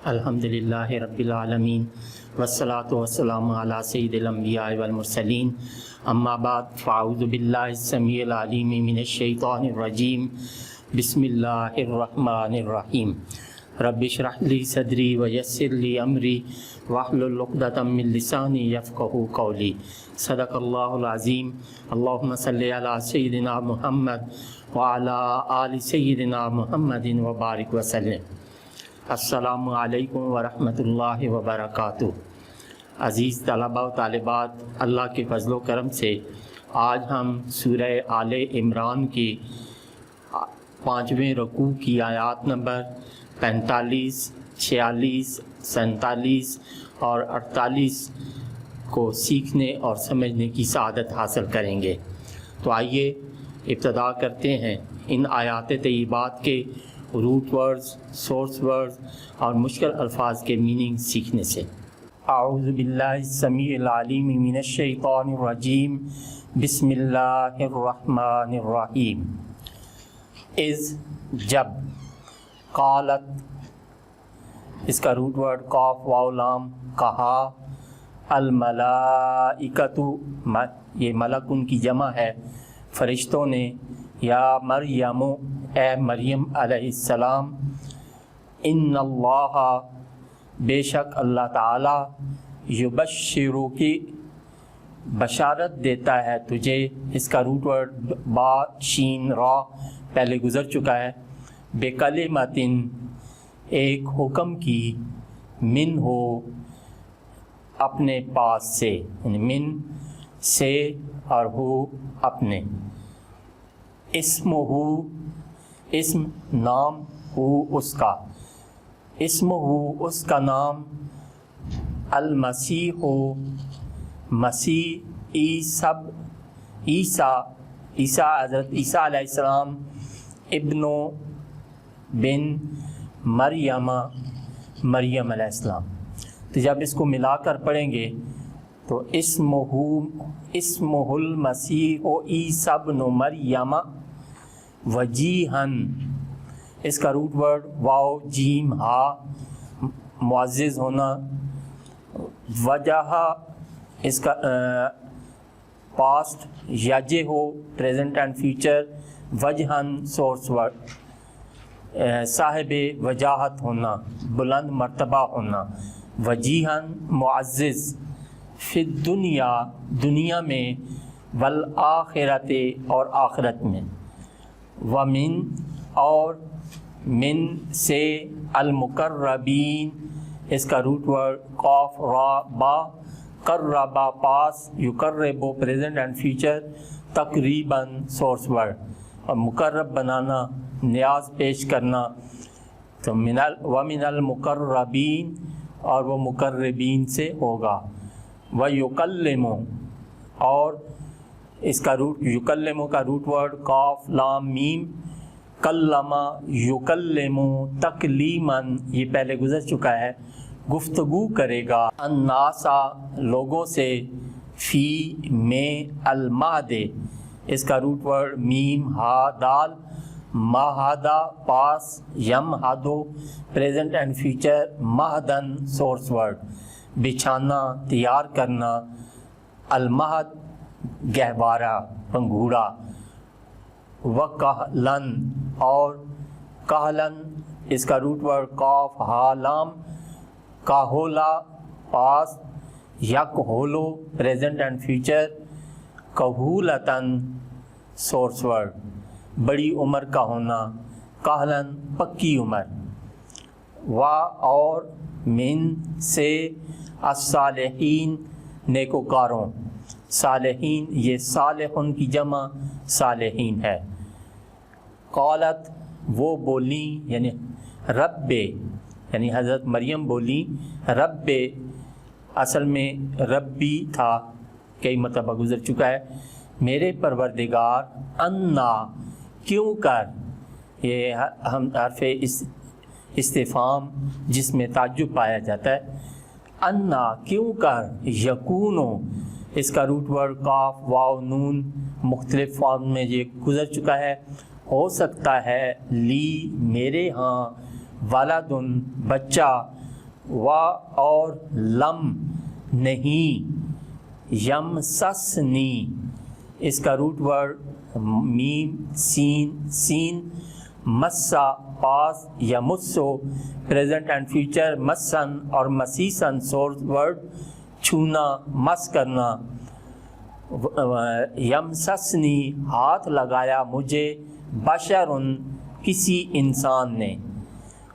الحمدللہ رب العالمین والصلاة والسلام علی سید الانبیاء والمرسلین اما بعد فاعوذ باللہ السمیع العلیم من الشیطان الرجیم بسم اللہ الرحمن الرحیم رب اشرح لی صدری ویسر لی امری واحلل عقدۃ من لسانی یفقہوا قولی صدق اللہ العظیم اللہم صلی علی سیدنا محمد وعلی آل سیدنا محمد وبارک وسلم۔ السلام علیکم ورحمۃ اللہ وبرکاتہ۔ عزیز طلباء و طالبات، اللہ کے فضل و کرم سے آج ہم سورہ آل عمران کی 5ویں رکوع کی آیات نمبر 45، 46، 47 اور 48 کو سیکھنے اور سمجھنے کی سعادت حاصل کریں گے۔ تو آئیے ابتدا کرتے ہیں ان آیات طیبات کے روٹ ورڈز، سورس ورڈز اور مشکل الفاظ کے میننگ سیکھنے سے۔ اعوذ باللہ السمیع العلیم من الشیطان الرجیم بسم اللہ الرحمن الرحیم۔ از جب، قالت اس کا روٹ ورڈ قاف واو لام کہا، الملائکۃ یہ ملک ان کی جمع ہے، فرشتوں نے، یا مریم اے مریم علیہ السلام، ان اللہ بے شک اللہ تعالی یبشرو کی بشارت دیتا ہے تجھے، اس کا روٹ ورڈ با شین را پہلے گزر چکا ہے، بے کلمتن ایک حکم کی، من ہو اپنے پاس سے، یعنی من سے اور ہو اپنے، اسمہ اسم نام، ہو اس کا، اسمہ اس کا نام، المسیح مسیح، عیسیٰ حضرت عیسیٰ علیہ السلام، ابن بن مریم علیہ السلام۔ تو جب اس کو ملا کر پڑھیں گے تو اسمہ المسیح عیسیٰ ابن مریم وجیہن، اس کا روٹ ورڈ واو جیم ہا معزز ہونا، وجہ اس کا پاسٹ، یجہ ہو پریزنٹ اینڈ فیوچر، وجہن سورس ورڈ صاحب وجاہت ہونا، بلند مرتبہ ہونا، وجیہن معزز، فی الدنیا دنیا میں، والآخرت اور آخرت میں، ومن اور من سے، المقربین اس کا روٹ ورڈ قاف را با، قربا پاس، یقرب پریزنٹ اینڈ فیوچر، تقریباً سورس ورڈ، اور مقرب بنانا، نیاز پیش کرنا، تو ومن المقربین اور وہ مقربین سے ہوگا، ویکلم اور اس کا روٹ یکلم کا روٹ ورڈ قاف لام میم، کلمہ یکلم تکلیماً یہ پہلے گزر چکا ہے، گفتگو کرے گا، الناسا لوگوں سے، فی میں، المہد اس کا روٹ ورڈ میم ہا دال، مہدا پاس، یم ہادو پریزنٹ اینڈ فیوچر، مہدن سورس ورڈ بچھانا، تیار کرنا، المہد گہوارہ پنگھوڑا، وکہلن اور کہلن اس کا روٹ ورڈ قاف ہا لام، کاہولا پاس، یک ہولو پریزنٹ اینڈ فیوچر، کہولتن سورس ورڈ بڑی عمر کا ہونا، کہلن پکی عمر، اور من سے، الصالحین نیکوکاروں، صالحین یہ صالحن کی جمع صالحین ہے، قالت وہ بولیں، یعنی رب یعنی حضرت مریم بولیں، رب اصل میں ربی تھا، کئی مرتبہ گزر چکا ہے، میرے پروردگار، انا کیوں کر، یہ ہم حرف استفہام جس میں تعجب پایا جاتا ہے، انا کیوں کر، یکونو اس کا روٹ ورڈ قاف واو نون مختلف فارم میں یہ گزر چکا ہے، ہو سکتا ہے لی میرے ہاں، ولدن بچہ، اور لم نہیں، یمسسنی اس کا روٹ ورڈ میم سین، مسا پاس، یمسو پریزنٹ اینڈ فیوچر، مسن اور مسیسن سورس ورڈ چھونا، مس کرنا، یمسسنی ہاتھ لگایا مجھے، بشرن کسی انسان نے،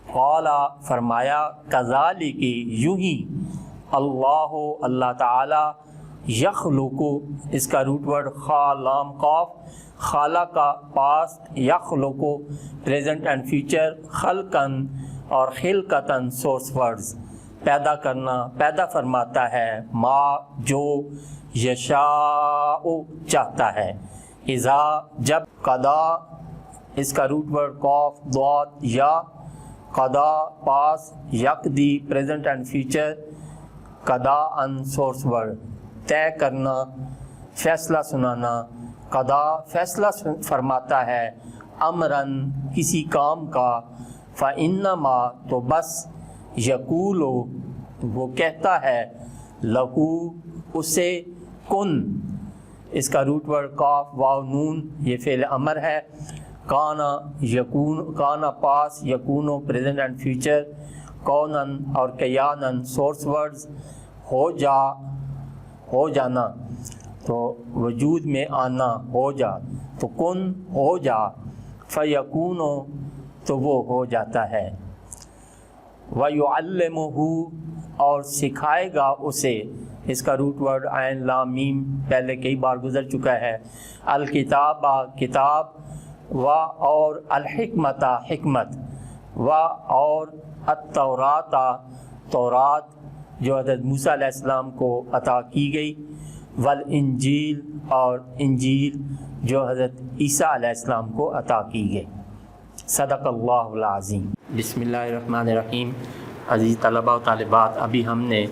قالا فرمایا، کذالک یوں ہی، اللہ تعالی، یخلق اس کا روٹ ورڈ خا لام قاف، خالق کا پاسٹ، یخلق پریزنٹ اینڈ فیوچر، خلقن اور خلقتن سورس ورڈز پیدا کرنا، پیدا فرماتا ہے، ما جو، یشاء چاہتا ہے، اذا جب، قضا اس کا روٹ ورڈ قاف ضاد یا، قضا پاس، یقضی پریزنٹ اینڈ فیوچر، قضا ان سورس ورڈ طے کرنا، فیصلہ سنانا، قضا فیصلہ فرماتا ہے، امرن کسی کام کا، فَإِنَّمَا تو بس، یقول وہ کہتا ہے، لہو اسے، کن اس کا روٹ ورڈ قاف واو نون یہ فعل امر ہے، کانا یکون، کانا پاس، یکونو پریزنٹ اینڈ فیوچر، کونن اور کیانن سورس ورڈز، ہو جانا تو وجود میں آنا، ہو جا تو کن ہو جا، فیکونو تو وہ ہو جاتا ہے، وَيُعَلِّمُهُ اور سکھائے گا اسے، اس کا روٹ ورڈ عین لام میم پہلے کئی بار گزر چکا ہے، الکتاب کتاب، و اور الحکمت حکمت، و اور التورات تورات جو حضرت موسیٰ علیہ السلام کو عطا کی گئی، والانجیل اور انجیل جو حضرت عیسیٰ علیہ السلام کو عطا کی گئی۔ صدق اللہ العظیم۔ بسم اللہ الرحمن الرحیم۔ عزیز طلباء و طالبات، ابھی ہم نے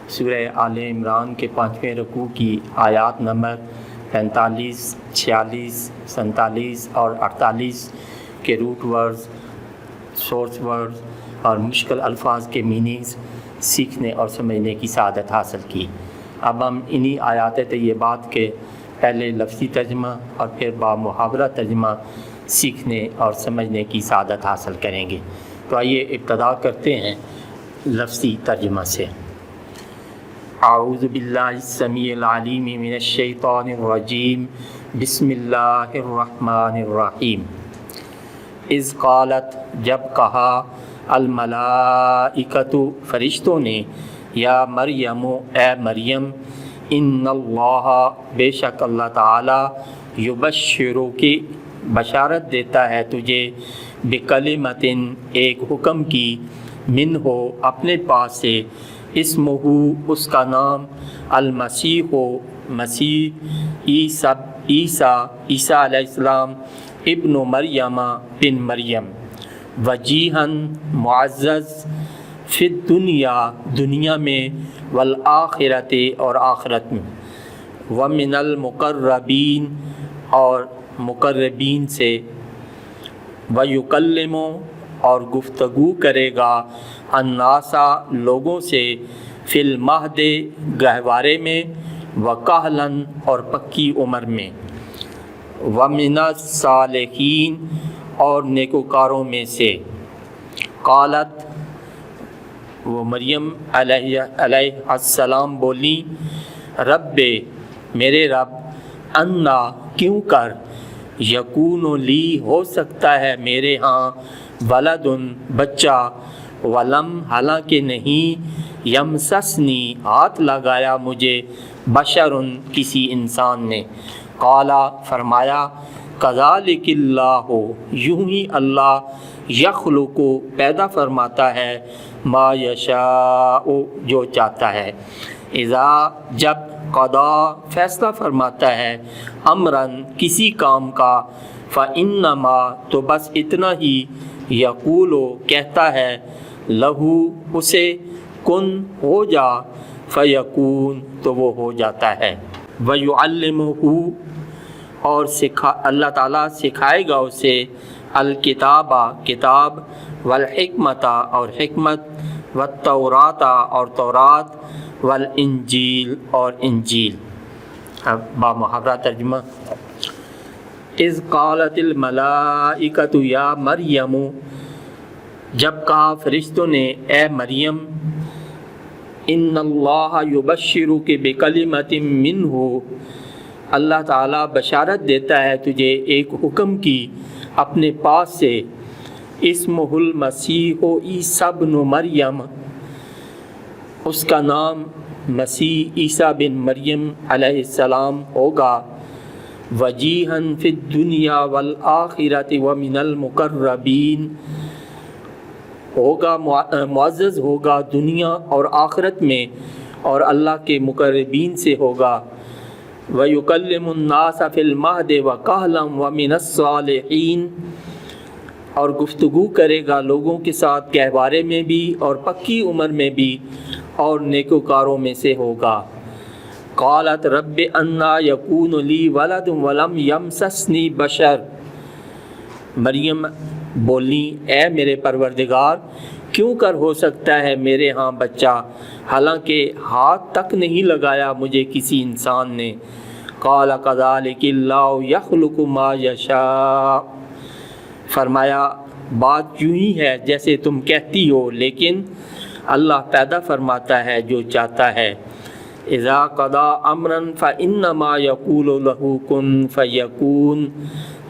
سورہ آل عمران کے 5ویں رکوع کی آیات نمبر 45، 46، 47 اور 48 کے روٹ ورڈز، سورس ورڈز اور مشکل الفاظ کے میننگز سیکھنے اور سمجھنے کی سعادت حاصل کی۔ اب ہم انہی آیات طیبات کے پہلے لفظی ترجمہ اور پھر با محاورہ ترجمہ سیکھنے اور سمجھنے کی سعادت حاصل کریں گے۔ تو آئیے ابتدا کرتے ہیں لفظی ترجمہ سے۔ اعوذ باللہ السمیع العلیم من الشیطان الرجیم، بسم اللہ الرحمن الرحیم۔ اذ قالت جب کہا، الملائکۃ فرشتوں نے، یا مریم اے مریم، ان اللہ بے شک اللہ تعالی، یبشرو کی بشارت دیتا ہے تجھے، بکلمۃ ایک حکم کی، من ہو اپنے پاس سے، اسمہ اس کا نام، المسیح مسیح، عیسیٰ علیہ السلام، ابن مریم بن مریم، وجیہن معزز، فی الدنیا دنیا میں، والآخرت اور آخرت میں، ومن المقربین اور مقربین سے، ویکلم اور گفتگو کرے گا، الناس لوگوں سے، فی المہد گہوارے میں، وکہلن اور پکی عمر میں، ومن الصالحین اور نیکوکاروں میں سے۔ قالت وہ مریم علیہ السلام بولی، رب میرے رب، انا کیوں کر، یکون لی ہو سکتا ہے میرے ہاں، ولدن بچہ، ولم حالانکہ نہیں، یمسسنی ہاتھ لگایا مجھے، بشرن کسی انسان نے، قالا فرمایا، کذالک اللہ یوں ہی اللہ، یخلق پیدا فرماتا ہے، ما یشاء جو چاہتا ہے، اذا جب، قضا فیصلہ فرماتا ہے، امرن کسی کام کا، فإنما تو بس اتنا ہی، یقول کہتا ہے، لہو اسے، کن ہو جا، فیکون تو وہ ہو جاتا ہے، ویعلمہ اور اللہ تعالیٰ سکھائے گا اسے، الکتاب کتاب، والحکمت اور حکمت، والتورات اور تورات، والانجیل اور انجیل۔ اب با محاورہ ترجمہ۔ اذ قالت الملائکۃ یا مریم، جب کہا فرشتوں نے اے مریم، ان اللہ یبشرک بکلمۃ منہ، اللہ تعالیٰ بشارت دیتا ہے تجھے ایک حکم کی اپنے پاس سے، اسمہ المسیح عیسیٰ بن مریم، اس کا نام مسیح عیسیٰ بن مریم علیہ السلام ہوگا، وجیہاً فی الدنیا والآخرۃ ومن المقربین، ہوگا معزز ہوگا دنیا اور آخرت میں اور اللہ کے مقربین سے ہوگا، وَيُكَلِّمُ النَّاسَ فِي الْمَهْدِ وَكَهْلًا وَمِنَ الصَّالِحِينَ، اور گفتگو کرے گا لوگوں کے ساتھ گہوارے میں بھی اور پکی عمر میں بھی اور نیکوکاروں میں سے ہوگا۔ قالت رب انا یکون لی ولد ولم یمسسنی بشر، مریم بولی اے میرے پروردگار کیوں کر ہو سکتا ہے میرے ہاں بچہ، حالانکہ ہاتھ تک نہیں لگایا مجھے کسی انسان نے۔ قال کذالک اللہ یخلق ما یشاء، فرمایا بات یوں ہی ہے جیسے تم کہتی ہو، لیکن اللہ پیدا فرماتا ہے جو چاہتا ہے۔ اذا قضا امرا فانما یقول له کن فیکون،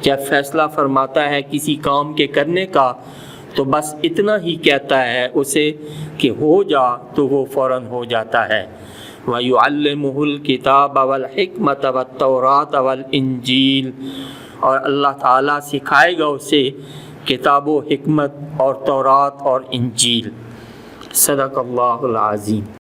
جب فیصلہ فرماتا ہے کسی کام کے کرنے کا تو بس اتنا ہی کہتا ہے اسے کہ ہو جا تو وہ فوراً ہو جاتا ہے۔ وَيُعَلِّمُهُ الْكِتَابَ وَالْحِكْمَةَ وَالتَّوْرَاةَ وَالْإِنْجِيلَ، اور اللہ تعالیٰ سکھائے گا اسے کتاب و حکمت اور تورات اور انجیل۔ صدق اللہ العظیم۔